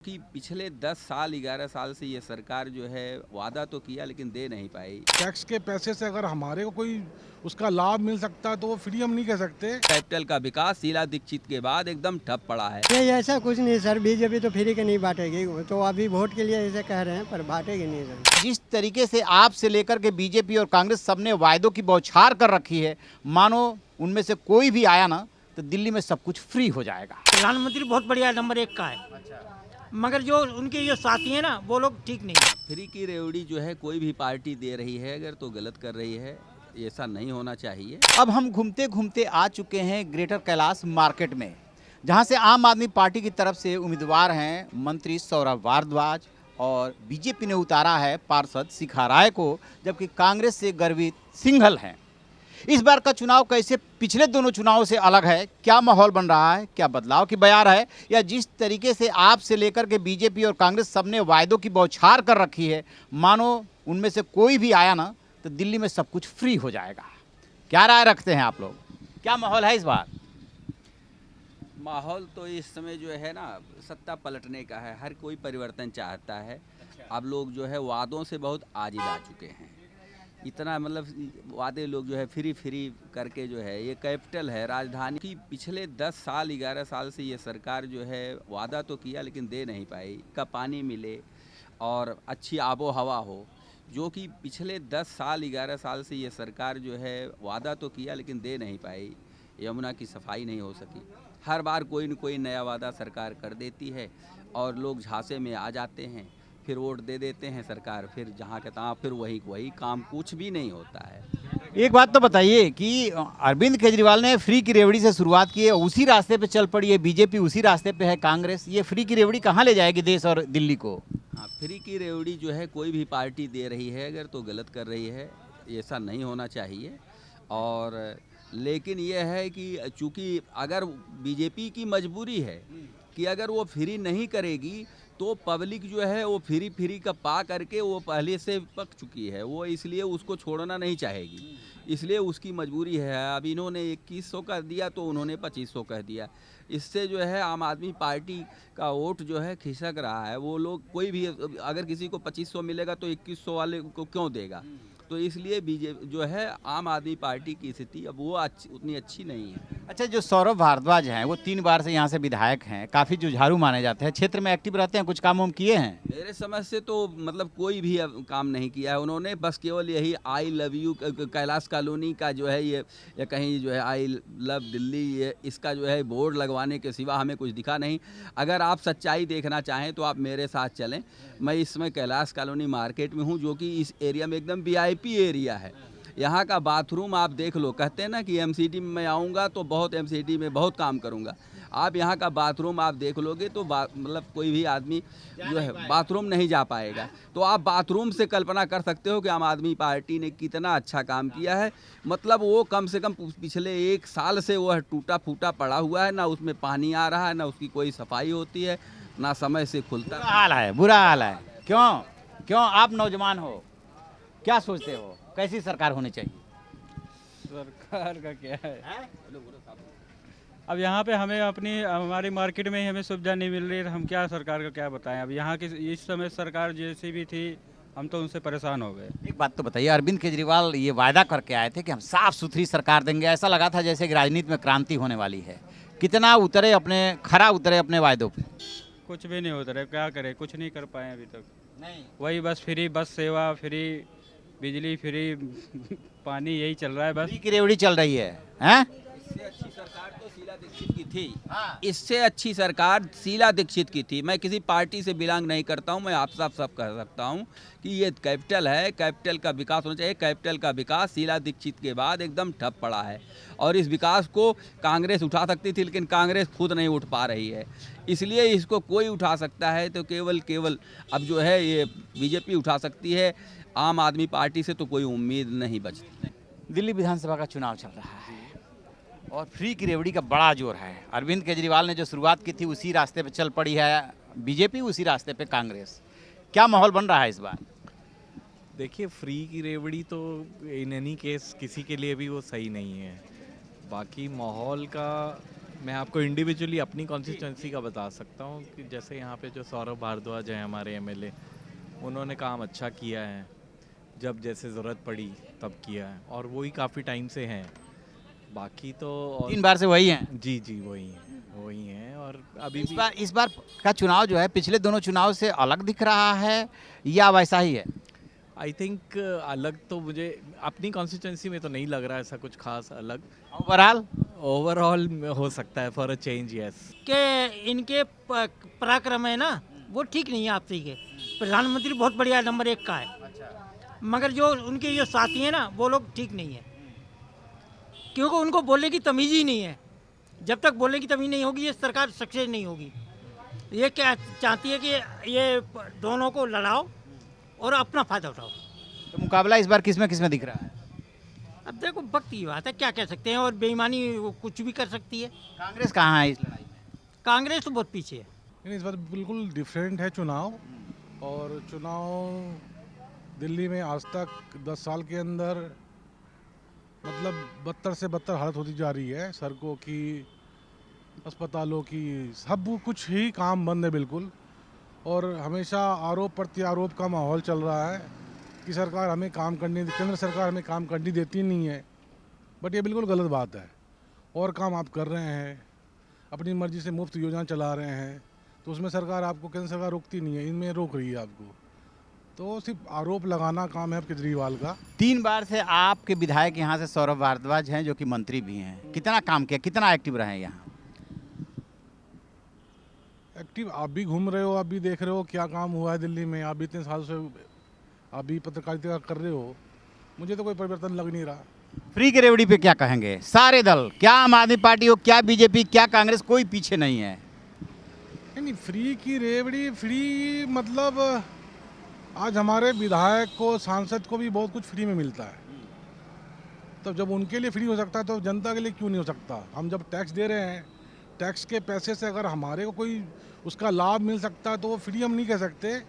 कि पिछले 10 साल 11 साल से ये सरकार जो है वादा तो किया लेकिन दे नहीं पाई। टैक्स के पैसे से अगर हमारे को कोई उसका लाभ मिल सकता है तो वो फ्री हम नहीं कह सकते। कैपिटल का विकास शीला दीक्षित के बाद एकदम ठप पड़ा है। नहीं, ऐसा कुछ नहीं सर। बीजेपी तो फ्री के नहीं बांटेगी, वो तो अभी वोट के लिए ऐसे कह रहे हैं पर बांटेगी नहीं सर। जिस तरीके से आप से लेकर के बीजेपी और कांग्रेस सबने वायदों की बौछार कर रखी है, मानो उनमें से कोई भी आया ना तो दिल्ली में सब कुछ फ्री हो जाएगा। प्रधानमंत्री बहुत बढ़िया नंबर 1 का है। मगर जो उनके जो साथी हैं ना वो लोग ठीक नहीं है। फ्री की रेवड़ी जो है कोई भी पार्टी दे रही है अगर तो गलत कर रही है, ऐसा नहीं होना चाहिए। अब हम घूमते घूमते आ चुके हैं ग्रेटर कैलाश मार्केट में, जहां से आम आदमी पार्टी की तरफ से उम्मीदवार हैं मंत्री सौरभ भारद्वाज और बीजेपी ने उतारा है पार्षद शिखा राय को, जबकि कांग्रेस से गर्वित सिंघल हैं। इस बार का चुनाव कैसे पिछले दोनों चुनावों से अलग है, क्या माहौल बन रहा है, क्या बदलाव की बयार है, या जिस तरीके से आप से लेकर के बीजेपी और कांग्रेस सबने वायदों की बौछार कर रखी है, मानो उनमें से कोई भी आया ना तो दिल्ली में सब कुछ फ्री हो जाएगा। क्या राय रखते हैं आप लोग, क्या माहौल है इस बार? माहौल तो इस समय जो है ना सत्ता पलटने का है, हर कोई परिवर्तन चाहता है। अब लोग जो है वादों से बहुत आजिज आ चुके हैं। इतना मतलब वादे लोग जो है फ्री करके जो है, ये कैपिटल है राजधानी की। पिछले 10 साल 11 साल से ये सरकार जो है वादा तो किया लेकिन दे नहीं पाई। का पानी मिले और अच्छी आबो हवा हो, जो कि पिछले 10 साल 11 साल से ये सरकार जो है वादा तो किया लेकिन दे नहीं पाई। यमुना की सफाई नहीं हो सकी। हर बार कोई न कोई नया वादा सरकार कर देती है और लोग झांसे में आ जाते हैं, फिर वोट दे देते हैं सरकार, फिर जहाँ के तहाँ फिर वही काम, कुछ भी नहीं होता है। एक बात तो बताइए कि अरविंद केजरीवाल ने फ्री की रेवड़ी से शुरुआत की है, उसी रास्ते पे चल पड़ी है बीजेपी, उसी रास्ते पे है कांग्रेस। ये फ्री की रेवड़ी कहाँ ले जाएगी देश और दिल्ली को? हाँ, फ्री की रेवड़ी जो है कोई भी पार्टी दे रही है अगर तो गलत कर रही है, ऐसा नहीं होना चाहिए। और लेकिन ये है कि चूँकि अगर बीजेपी की मजबूरी है कि अगर वो फ्री नहीं करेगी तो पब्लिक जो है वो फ्री का पा करके वो पहले से पक चुकी है, वो इसलिए उसको छोड़ना नहीं चाहेगी, इसलिए उसकी मजबूरी है। अब इन्होंने 2100 कह दिया तो उन्होंने 2500 कह दिया। इससे जो है आम आदमी पार्टी का वोट जो है खिसक रहा है। वो लोग कोई भी अगर किसी को 2500 मिलेगा तो 2100 वाले को क्यों देगा? तो इसलिए बीजेपी जो है आम आदमी पार्टी की स्थिति अब वो उतनी अच्छी नहीं है। अच्छा, जो सौरभ भारद्वाज हैं वो 3 बार से यहाँ से विधायक हैं, काफ़ी जुझारू माने जाते हैं, क्षेत्र में एक्टिव रहते हैं, कुछ काम हम किए हैं? मेरे समझ से तो मतलब कोई भी काम नहीं किया है उन्होंने। बस केवल यही I love you Kailash colony का जो है ये, या कहीं जो है आई लव दिल्ली, ये इसका जो है बोर्ड लगवाने के सिवा हमें कुछ दिखा नहीं। अगर आप सच्चाई देखना चाहें तो आप मेरे साथ चलें। मैं इस समय कैलाश कॉलोनी मार्केट में हूँ, जो कि इस एरिया में एकदम VIP एरिया है। यहाँ का बाथरूम आप देख लो, कहते हैं ना कि MCD में मैं आऊँगा तो बहुत MCD में बहुत काम करूँगा। आप यहाँ का बाथरूम आप देख लोगे तो मतलब कोई भी आदमी जो है बाथरूम नहीं जा पाएगा। तो आप बाथरूम से कल्पना कर सकते हो कि आम आदमी पार्टी ने कितना अच्छा काम किया है। मतलब वो कम से कम पिछले 1 साल से वो टूटा फूटा पड़ा हुआ है, ना उसमें पानी आ रहा है, ना उसकी कोई सफाई होती है, ना समय से खुलता है। बुरा हाल है। क्यों आप नौजवान हो, क्या सोचते हो कैसी सरकार होनी चाहिए? सरकार का क्या है? अब यहाँ पे हमें हमारी मार्केट में ही हमें सुविधा नहीं मिल रही है, हम क्या सरकार का क्या बताएं। अब यहाँ की इस समय सरकार जैसी भी थी, हम तो उनसे परेशान हो गए। एक बात तो बताइए, अरविंद केजरीवाल ये वादा करके आए थे कि हम साफ सुथरी सरकार देंगे, ऐसा लगा था जैसे कि राजनीति में क्रांति होने वाली है। कितना खरा उतरे अपने वायदों पे? कुछ भी नहीं होता रहे, क्या करें, कुछ नहीं कर पाए अभी तक। नहीं, वही बस फ्री बस सेवा, फ्री बिजली, फ्री पानी, यही चल रहा है बस। फ्री की रेवड़ी चल रही है, हैं? इससे अच्छी सरकार तो शीला दीक्षित की थी। इससे अच्छी सरकार शीला दीक्षित की थी। मैं किसी पार्टी से बिलोंग नहीं करता हूं, मैं आप सब कह सकता हूं कि ये कैपिटल है, कैपिटल का विकास होना चाहिए। कैपिटल का विकास शीला दीक्षित के बाद एकदम ठप पड़ा है और इस विकास को कांग्रेस उठा सकती थी, लेकिन कांग्रेस खुद नहीं उठ पा रही है। इसलिए इसको कोई उठा सकता है तो केवल अब जो है ये बीजेपी उठा सकती है। आम आदमी पार्टी से तो कोई उम्मीद नहीं बचती। दिल्ली विधानसभा का चुनाव चल रहा है और फ्री की रेवड़ी का बड़ा जोर है। अरविंद केजरीवाल ने जो शुरुआत की थी उसी रास्ते पे चल पड़ी है बीजेपी, उसी रास्ते पे कांग्रेस। क्या माहौल बन रहा है इस बार? देखिए, फ्री की रेवड़ी तो इन एनी केस किसी के लिए भी वो सही नहीं है। बाकी माहौल का मैं आपको इंडिविजुअली अपनी कॉन्स्टिट्यूंसी का बता सकता हूँ कि जैसे यहाँ पे जो सौरभ भारद्वाज हैं हमारे एमएलए, उन्होंने काम अच्छा किया है, जब जैसे ज़रूरत पड़ी तब किया है, और वही काफ़ी टाइम से हैं। बाकी तो और 3 बार से वही हैं। जी वही हैं और अभी इस भी बार का चुनाव जो है पिछले दोनों चुनाव से अलग दिख रहा है या वैसा ही है? आई थिंक अलग तो मुझे अपनी कॉन्स्टिट्यूंसी में तो नहीं लग रहा है ऐसा कुछ खास अलग। ओवरऑल हो सकता है फॉर अ चेंज, यस। कि इनके पराक्रम है ना, वो ठीक नहीं है आपसी के। प्रधानमंत्री बहुत बढ़िया नंबर 1 का है, मगर जो उनके जो साथी हैं ना, वो लोग ठीक नहीं है, क्योंकि उनको बोलने की तमीज़ ही नहीं है। जब तक बोलने की तमीज़ नहीं होगी, ये सरकार सक्सेस नहीं होगी। ये क्या चाहती है कि ये दोनों को लड़ाओ और अपना फ़ायदा उठाओ। तो मुकाबला इस बार किस में दिख रहा है? अब देखो, वक्त की बात है, क्या कह सकते हैं, और बेईमानी वो कुछ भी कर सकती है। कांग्रेस कहाँ है इस लड़ाई में? कांग्रेस तो बहुत पीछे है। लेकिन इस बार बिल्कुल डिफरेंट है चुनाव। और चुनाव दिल्ली में आज तक 10 साल के अंदर मतलब बदतर से बदतर हालत होती जा रही है। सड़कों की, अस्पतालों की, सब कुछ ही काम बंद है बिल्कुल। और हमेशा आरोप प्रत्यारोप का माहौल चल रहा है कि सरकार हमें काम करने, केंद्र सरकार हमें काम करने देती नहीं है। बट ये बिल्कुल गलत बात है। और काम आप कर रहे हैं, अपनी मर्जी से मुफ्त योजना चला रहे हैं, तो उसमें सरकार आपको, केंद्र सरकार रोकती नहीं है, इनमें रोक रही है आपको। तो सिर्फ आरोप लगाना काम है केजरीवाल का। 3 बार से आपके विधायक यहाँ से सौरभ भारद्वाज हैं, जो कि मंत्री भी हैं। कितना काम किया, कितना एक्टिव रहे हैं यहाँ? एक्टिव आप भी घूम रहे हो, आप भी देख रहे हो क्या काम हुआ है दिल्ली में। आप भी इतने साल से आप भी पत्रकारिता कर रहे हो, मुझे तो कोई परिवर्तन लग नहीं रहा। फ्री की रेवड़ी पे क्या कहेंगे? सारे दल, क्या आम आदमी पार्टी हो, क्या बीजेपी, क्या कांग्रेस, कोई पीछे नहीं है। नहीं, फ्री की रेवड़ी, फ्री मतलब आज हमारे विधायक को, सांसद को भी बहुत कुछ फ्री में मिलता है। तब जब उनके लिए फ्री हो सकता है, तो जनता के लिए क्यों नहीं हो सकता? हम जब टैक्स दे रहे हैं, टैक्स के पैसे से अगर हमारे को कोई उसका लाभ मिल सकता है, तो वो फ्री हम नहीं कह सकते।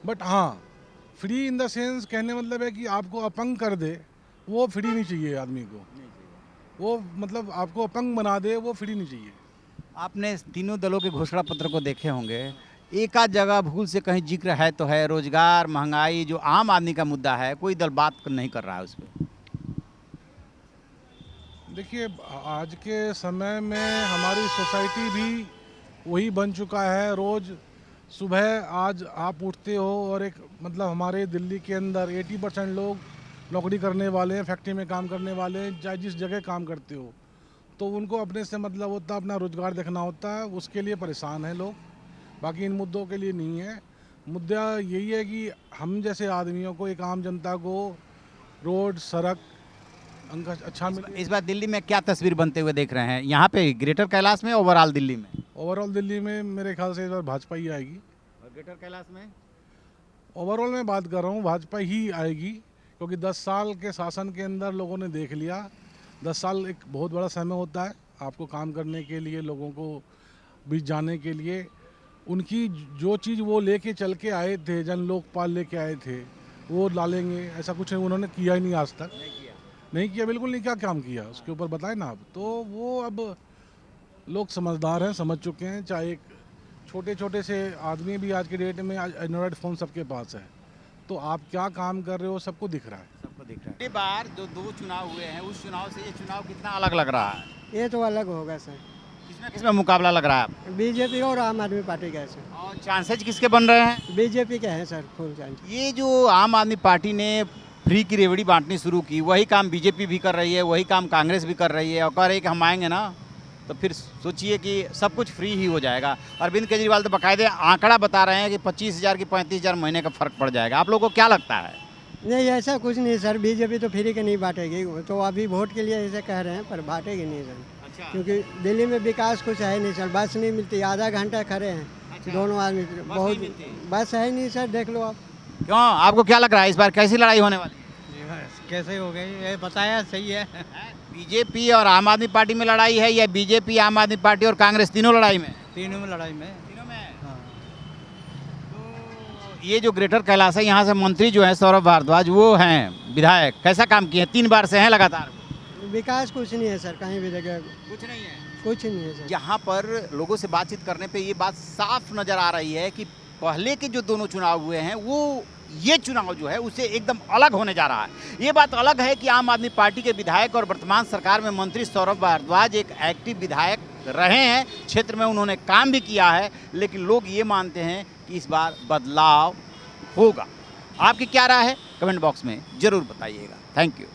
बट हाँ, फ्री इन द सेंस कहने मतलब है कि आपको अपंग कर दे, वो फ्री नहीं चाहिए आदमी को। वो मतलब आपको अपंग बना दे, वो फ्री नहीं चाहिए। आपने तीनों दलों के घोषणा पत्र को देखे होंगे। एक आध जगह भूल से कहीं जिक्र है तो है, रोजगार, महंगाई, जो आम आदमी का मुद्दा है, कोई दल बात नहीं कर रहा है उस पर। देखिए, आज के समय में हमारी सोसाइटी भी वही बन चुका है। रोज़ सुबह आज आप उठते हो और एक मतलब हमारे दिल्ली के अंदर 80% लोग नौकरी करने वाले हैं, फैक्ट्री में काम करने वाले हैं, चाहे जिस जगह काम करते हो, तो उनको अपने से मतलब होता है, अपना रोज़गार देखना होता है, उसके लिए परेशान हैं लोग। बाकी इन मुद्दों के लिए नहीं है। मुद्दा यही है कि हम जैसे आदमियों को, एक आम जनता को रोड, सड़क अच्छा मिले। इस बार दिल्ली में क्या तस्वीर बनते हुए देख रहे हैं, यहाँ पे ग्रेटर कैलाश में, ओवरऑल दिल्ली में? ओवरऑल दिल्ली में मेरे ख्याल से इस बार भाजपा ही आएगी। और ग्रेटर कैलाश में ओवरऑल मैं बात कर रहा हूँ, भाजपा ही आएगी। क्योंकि 10 साल के शासन के अंदर लोगों ने देख लिया। 10 साल एक बहुत बड़ा समय होता है आपको काम करने के लिए, लोगों को बीच जाने के लिए। उनकी जो चीज़ वो लेके चल के आए थे, जन लोकपाल लेके आए थे, वो डालेंगे, ऐसा कुछ उन्होंने किया ही नहीं आज तक। नहीं किया, बिल्कुल नहीं। क्या काम किया उसके ऊपर बताए ना आप। तो वो अब लोग समझदार हैं, समझ चुके हैं। चाहे एक छोटे छोटे से आदमी भी आज के डेट में एंड्रॉयड फ़ोन सबके पास है, तो आप क्या काम कर रहे हो सबको दिख रहा है। सबको दिख रहा है। इस बार जो 2 चुनाव हुए हैं, उस चुनाव से ये चुनाव कितना अलग लग रहा है? ये तो अलग होगा सर। किसमें मुकाबला लग रहा है? बीजेपी और आम आदमी पार्टी का है सर। और चांसेज किसके बन रहे हैं? बीजेपी के हैं सर, फुल चांस। ये जो आम आदमी पार्टी ने फ्री की रेवड़ी बांटनी शुरू की, वही काम बीजेपी भी कर रही है, वही काम कांग्रेस भी कर रही है। और कह रही है कि हम आएंगे ना तो फिर सोचिए कि सब कुछ फ्री ही हो जाएगा। अरविंद केजरीवाल तो बाकायदे आंकड़ा बता रहे हैं कि 25,000 की 35,000 महीने का फ़र्क पड़ जाएगा। आप लोगों को क्या लगता है? नहीं, ऐसा कुछ नहीं सर। बीजेपी तो फ्री के नहीं बांटेगी, तो अभी वोट के लिए ऐसे कह रहे हैं, पर बांटेगी नहीं सर। अच्छा। क्योंकि दिल्ली में विकास कुछ है नहीं सर। बस नहीं मिलती, आधा घंटा खड़े हैं। अच्छा। दोनों आदमी बहुत, बस है नहीं सर, देख लो आप। क्यों, आपको क्या लग रहा है इस बार कैसी लड़ाई होने वाली है? कैसे हो गई ये बताया, सही है। बीजेपी और आम आदमी पार्टी में लड़ाई है, या बीजेपी, आम आदमी पार्टी और कांग्रेस तीनों लड़ाई में? तीनों में लड़ाई में। तीनों में। हाँ। तो ये जो ग्रेटर कैलाश है, यहाँ से मंत्री जो है सौरभ भारद्वाज, वो हैं विधायक, कैसा काम किए? 3 बार से हैं लगातार। विकास कुछ नहीं है सर, कहीं भी जगह कुछ नहीं है। कुछ नहीं है सर। यहाँ पर लोगों से बातचीत करने पे ये बात साफ नजर आ रही है कि पहले के जो दोनों चुनाव हुए हैं वो ये चुनाव जो है उसे एकदम अलग होने जा रहा है। ये बात अलग है कि आम आदमी पार्टी के विधायक और वर्तमान सरकार में मंत्री सौरभ भारद्वाज एक एक्टिव विधायक रहे हैं, क्षेत्र में उन्होंने काम भी किया है, लेकिन लोग ये मानते हैं कि इस बार बदलाव होगा। आपकी क्या राय है कमेंट बॉक्स में जरूर बताइएगा। Thank you.